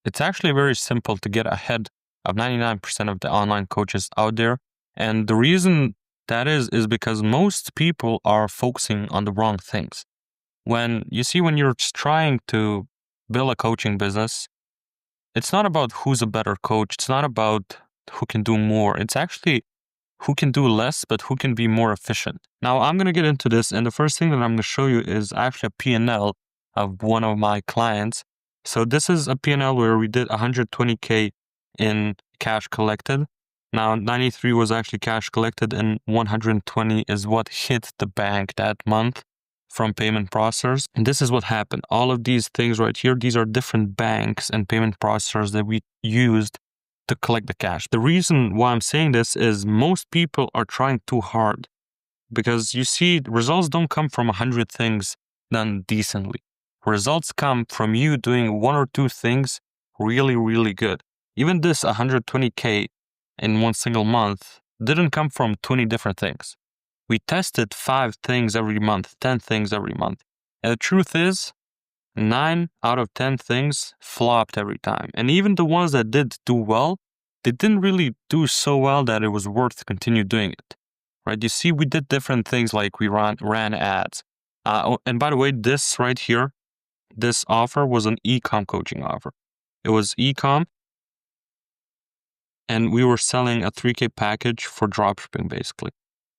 It's actually very simple to get ahead of 99% of the online coaches out there. And the reason that is because most people are focusing on the wrong things. When you're just trying to build a coaching business, it's not about who's a better coach. It's not about who can do more. It's actually who can do less, but who can be more efficient. Now, I'm going to get into this. And the first thing that I'm going to show you is actually a P&L of one of my clients. So this is a P&L where we did 120K in cash collected. Now, 93 was actually cash collected and 120 is what hit the bank that month from payment processors. And this is what happened. All of these things right here, these are different banks and payment processors that we used to collect the cash. The reason why I'm saying this is most people are trying too hard because you see, results don't come from 100 things done decently. Results come from you doing one or two things really, really good. Even this 120K in one single month didn't come from 20 different things. We tested 5 things every month, 10 things every month. And the truth is, 9 out of 10 things flopped every time. And even the ones that did do well, they didn't really do so well that it was worth to continue doing it. Right? You see, we did different things like we ran ads. And by the way, this right here, this offer was an e-com coaching offer. It was e-com, and we were selling a 3K package for dropshipping, basically.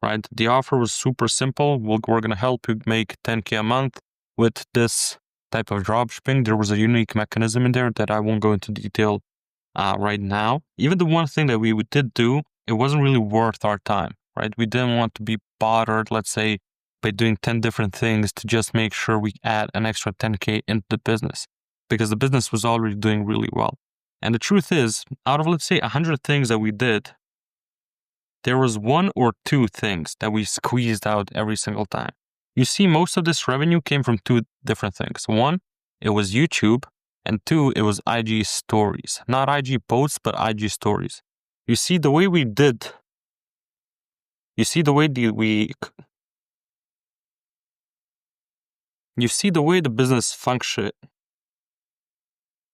Right? The offer was super simple. We're going to help you make 10K a month with this type of dropshipping. There was a unique mechanism in there that I won't go into detail right now. Even the one thing that we did do, it wasn't really worth our time, right? We didn't want to be bothered, let's say, by doing 10 different things to just make sure we add an extra 10K into the business because the business was already doing really well. And the truth is, out of, let's say, 100 things that we did, there was 1 or 2 things that we squeezed out every single time. You see, most of this revenue came from 2 different things. 1, it was YouTube, and 2, it was IG stories. Not IG posts, but IG stories. You see, the way we did, you see the way the business functioned.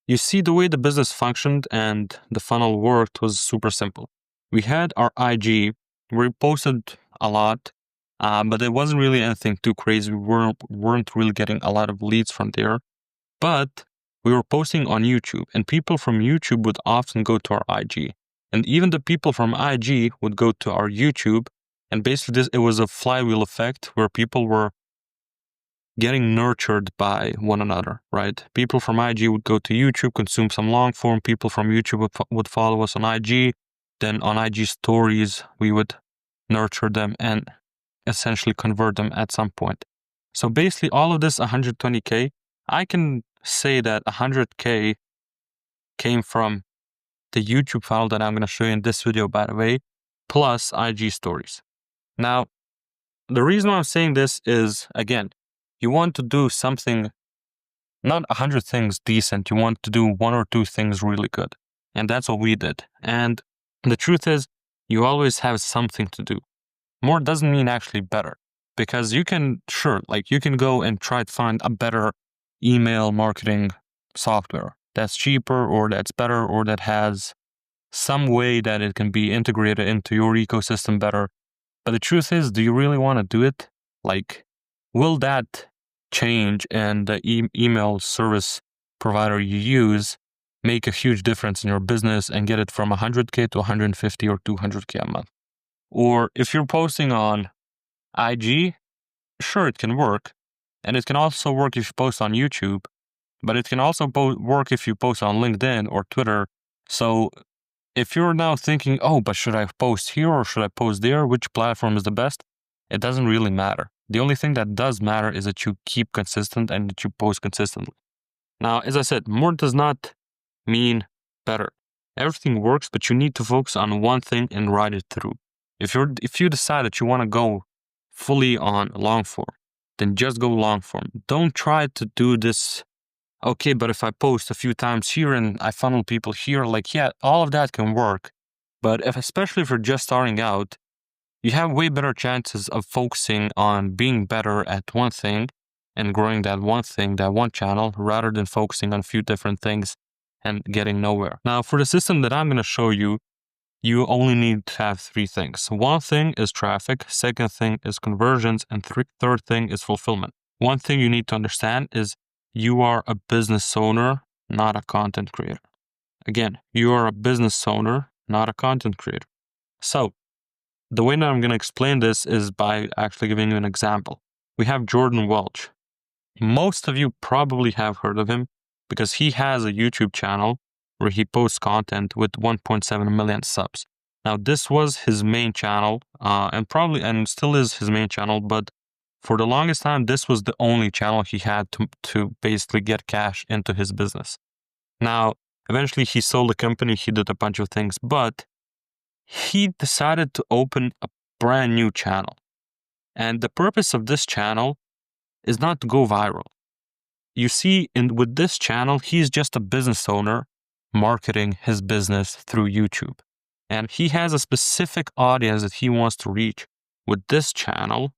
You see the way the business functioned and the funnel worked was super simple. We had our IG, we posted a lot, but it wasn't really anything too crazy. We weren't really getting a lot of leads from there, but we were posting on YouTube, and people from YouTube would often go to our IG, and even the people from IG would go to our YouTube, and basically it was a flywheel effect where people were getting nurtured by one another, right? People from IG would go to YouTube, consume some long form. People from YouTube would follow us on IG. Then on IG stories, we would nurture them and essentially convert them at some point. So basically all of this 120K, I can say that 100K came from the YouTube funnel that I'm going to show you in this video, by the way, plus IG stories. Now, the reason why I'm saying this is, again, you want to do something, not 100 things decent. You want to do 1 or 2 things really good. And that's what we did. And the truth is, you always have something to do. More doesn't mean actually better. Because you can go and try to find a better email marketing software that's cheaper or that's better or that has some way that it can be integrated into your ecosystem better. But the truth is, do you really want to do it? Will that change and the email service provider you use make a huge difference in your business and get it from 100K to 150 or 200K a month? Or if you're posting on IG, sure, it can work. And it can also work if you post on YouTube, but it can also work if you post on LinkedIn or Twitter. So if you're now thinking, oh, but should I post here or should I post there? Which platform is the best? It doesn't really matter. The only thing that does matter is that you keep consistent and that you post consistently. Now, as I said, more does not mean better. Everything works, but you need to focus on one thing and ride it through. If you decide that you want to go fully on long form, then just go long form. Don't try to do this, okay, but if I post a few times here and I funnel people here, all of that can work. But especially if you're just starting out, you have way better chances of focusing on being better at one thing and growing that one thing, that one channel, rather than focusing on a few different things and getting nowhere. Now, for the system that I'm going to show you, you only need to have three things. One thing is traffic, second thing is conversions, and third thing is fulfillment. One thing you need to understand is you are a business owner, not a content creator. Again, you are a business owner, not a content creator. So the way that I'm going to explain this is by actually giving you an example. We have Jordan Welch. Most of you probably have heard of him because he has a YouTube channel where he posts content with 1.7 million subs. Now, this was his main channel, and still is his main channel, but for the longest time, this was the only channel he had to basically get cash into his business. Now, eventually he sold the company, he did a bunch of things, but he decided to open a brand new channel. And the purpose of this channel is not to go viral. You see, with this channel, he's just a business owner marketing his business through YouTube. And he has a specific audience that he wants to reach with this channel.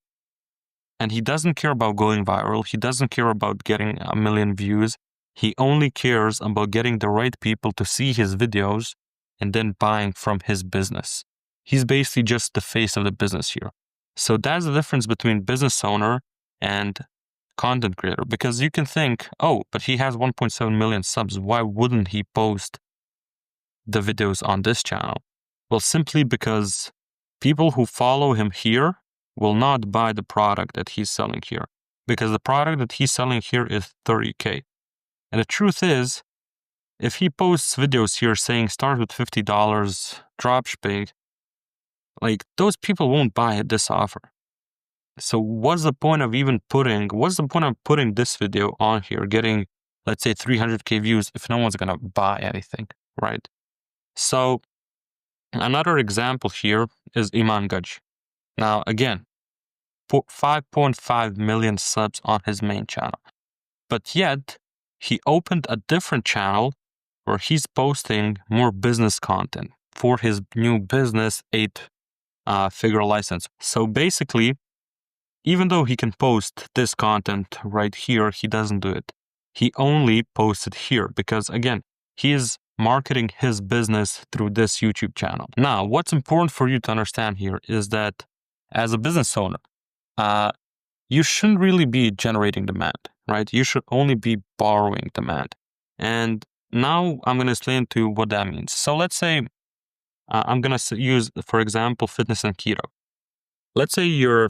And he doesn't care about going viral. He doesn't care about getting 1 million views. He only cares about getting the right people to see his videos and then buying from his business. He's basically just the face of the business here. So that's the difference between business owner and content creator, because you can think, oh, but he has 1.7 million subs. Why wouldn't he post the videos on this channel? Well, simply because people who follow him here will not buy the product that he's selling here, because the product that he's selling here is $30K. And the truth is, if he posts videos here saying start with $50 dropshipping, like those people won't buy this offer. So what's the point of putting this video on here, getting, let's say, 300K views if no one's going to buy anything, right? So another example here is Iman Gaj. Now, again, 5.5 million subs on his main channel. But yet, he opened a different channel where he's posting more business content for his new business, 8-figure license. So basically, even though he can post this content right here, he doesn't do it. He only posts it here because, again, he is marketing his business through this YouTube channel. Now, what's important for you to understand here is that as a business owner, you shouldn't really be generating demand, right? You should only be borrowing demand. And now I'm going to explain to you what that means. So let's say I'm going to use, for example, fitness and keto. Let's say your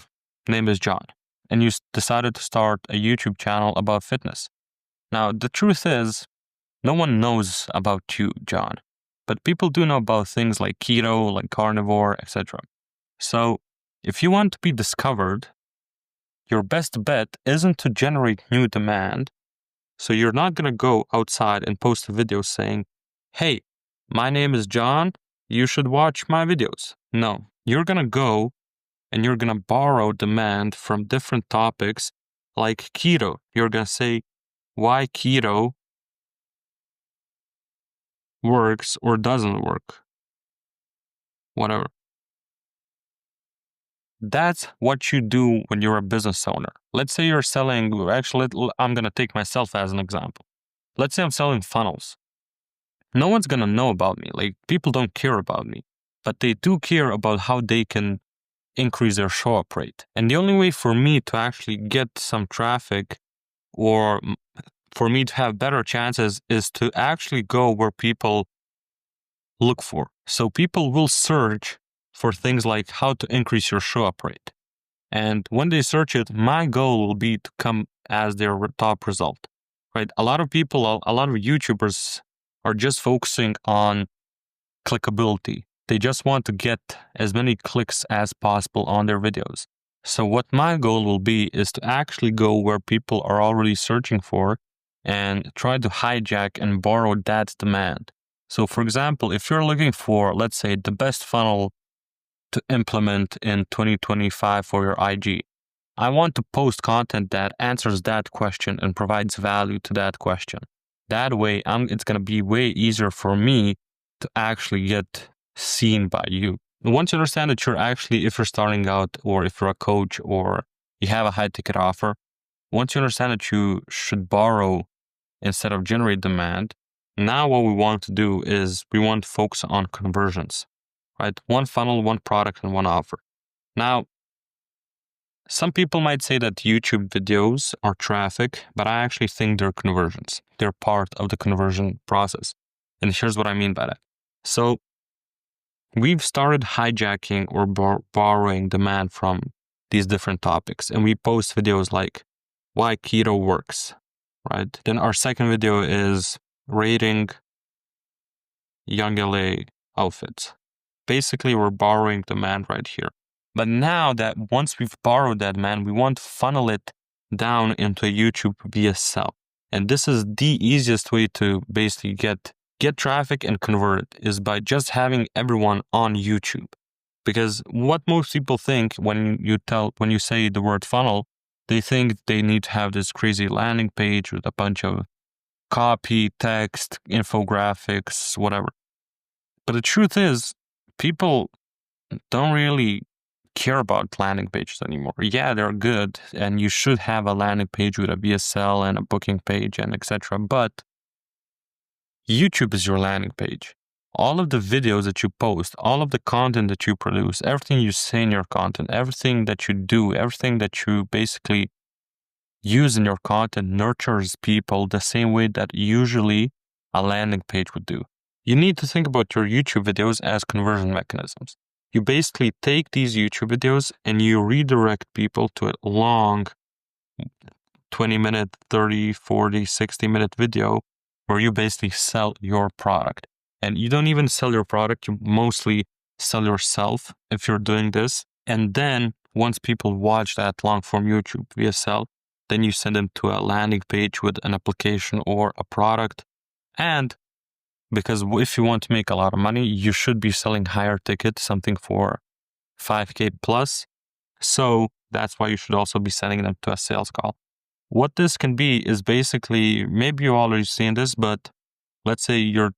name is John and you decided to start a YouTube channel about fitness. Now, the truth is, no one knows about you, John, but people do know about things like keto, like carnivore, etc. So if you want to be discovered, your best bet isn't to generate new demand. So you're not going to go outside and post a video saying, hey, my name is John, you should watch my videos. No, you're going to go and you're going to borrow demand from different topics like keto. You're going to say why keto works or doesn't work. Whatever. That's what you do when you're a business owner. Let's say you're selling, actually, I'm going to take myself as an example. Let's say I'm selling funnels. No one's going to know about me. Like, people don't care about me, but they do care about how they can increase their show up rate. And the only way for me to actually get some traffic or for me to have better chances is to actually go where people look for. So people will search for things like how to increase your show up rate. And when they search it, my goal will be to come as their top result, right? A lot of people, a lot of YouTubers are just focusing on clickability. They just want to get as many clicks as possible on their videos. So what my goal will be is to actually go where people are already searching for and try to hijack and borrow that demand. So for example, if you're looking for, let's say, the best funnel to implement in 2025 for your IG, I want to post content that answers that question and provides value to that question. That way, it's going to be way easier for me to actually get seen by you. Once you understand that you're actually, if you're starting out or if you're a coach or you have a high ticket offer, once you understand that you should borrow instead of generate demand, Now what we want to do is we want to focus on conversions, right? One funnel, one product, and one offer. Now, some people might say that YouTube videos are traffic, but I actually think they're conversions. They're part of the conversion process. And here's what I mean by that. So we've started hijacking or borrowing demand from these different topics. And we post videos like why keto works, right? Then our second video is rating young LA outfits. Basically, we're borrowing demand right here. But now that once we've borrowed that demand, we want to funnel it down into a YouTube VSL. And this is the easiest way to basically get traffic and convert it, is by just having everyone on YouTube. Because what most people think when you say the word funnel, they think they need to have this crazy landing page with a bunch of copy, text, infographics, whatever. But the truth is, people don't really care about landing pages anymore. Yeah, they're good, and you should have a landing page with a VSL and a booking page and etc. But YouTube is your landing page. All of the videos that you post, all of the content that you produce, everything you say in your content, everything that you do, everything that you basically use in your content nurtures people the same way that usually a landing page would do. You need to think about your YouTube videos as conversion mechanisms. You basically take these YouTube videos and you redirect people to a long 20-minute, 30, 40, 60-minute video where you basically sell your product. And you don't even sell your product, you mostly sell yourself if you're doing this. And then once people watch that long form YouTube VSL, then you send them to a landing page with an application or a product. And because if you want to make a lot of money, you should be selling higher ticket, something for $5K plus. So that's why you should also be sending them to a sales call. What this can be is basically, maybe you've already seen this, but let's say you're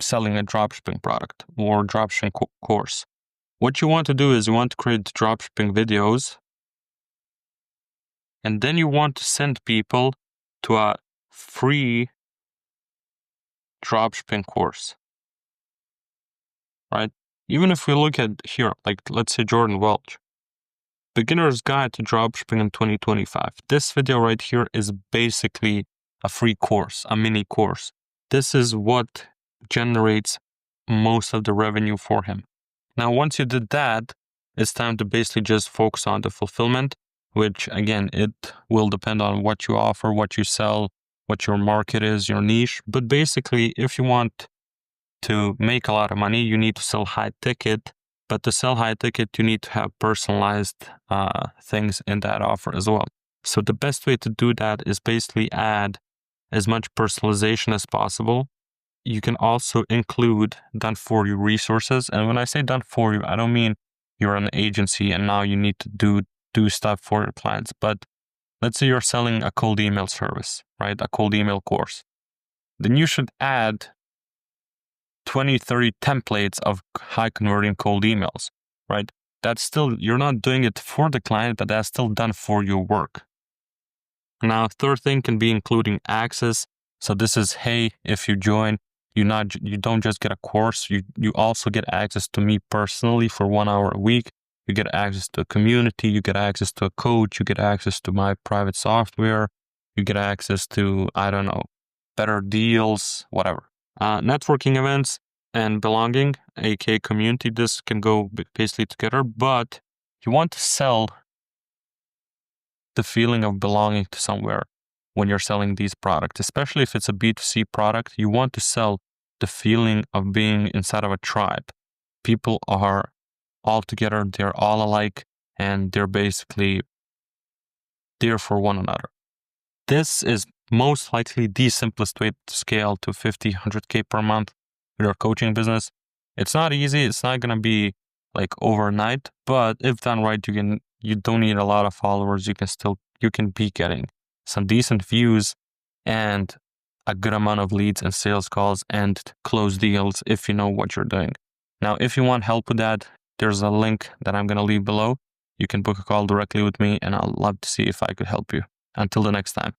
selling a dropshipping product or dropshipping course. What you want to do is you want to create dropshipping videos, and then you want to send people to a free dropshipping course, right? Even if we look at here, like let's say Jordan Welch, Beginner's Guide to Dropshipping in 2025. This video right here is basically a free course, a mini course. This is what generates most of the revenue for him. Now, once you did that, it's time to basically just focus on the fulfillment, which again, it will depend on what you offer, what you sell, what your market is, your niche. But basically, if you want to make a lot of money, you need to sell high ticket. But to sell high ticket, you need to have personalized things in that offer as well. So the best way to do that is basically add as much personalization as possible. You can also include done for you resources. And when I say done for you, I don't mean you're an agency and now you need to do stuff for your clients. But let's say you're selling a cold email service, right? A cold email course. Then you should add 20, 30 templates of high converting cold emails, right? That's still, you're not doing it for the client, but that's still done for your work. Now, third thing can be including access. So this is, hey, if you join, you don't just get a course, you also get access to me personally for 1 hour a week. You get access to a community, you get access to a coach, you get access to my private software, you get access to, I don't know, better deals, whatever. Networking events and belonging, aka community, this can go basically together, but you want to sell the feeling of belonging to somewhere when you're selling these products, especially if it's a B2C product. You want to sell the feeling of being inside of a tribe. People are all together, they're all alike, and they're basically there for one another. This is most likely the simplest way to scale to 50, 100K per month with your coaching business. It's not easy. It's not going to be like overnight, but if done right, you don't need a lot of followers. You can be getting some decent views and a good amount of leads and sales calls and close deals if you know what you're doing. Now, if you want help with that, there's a link that I'm going to leave below. You can book a call directly with me and I'll love to see if I could help you. Until the next time.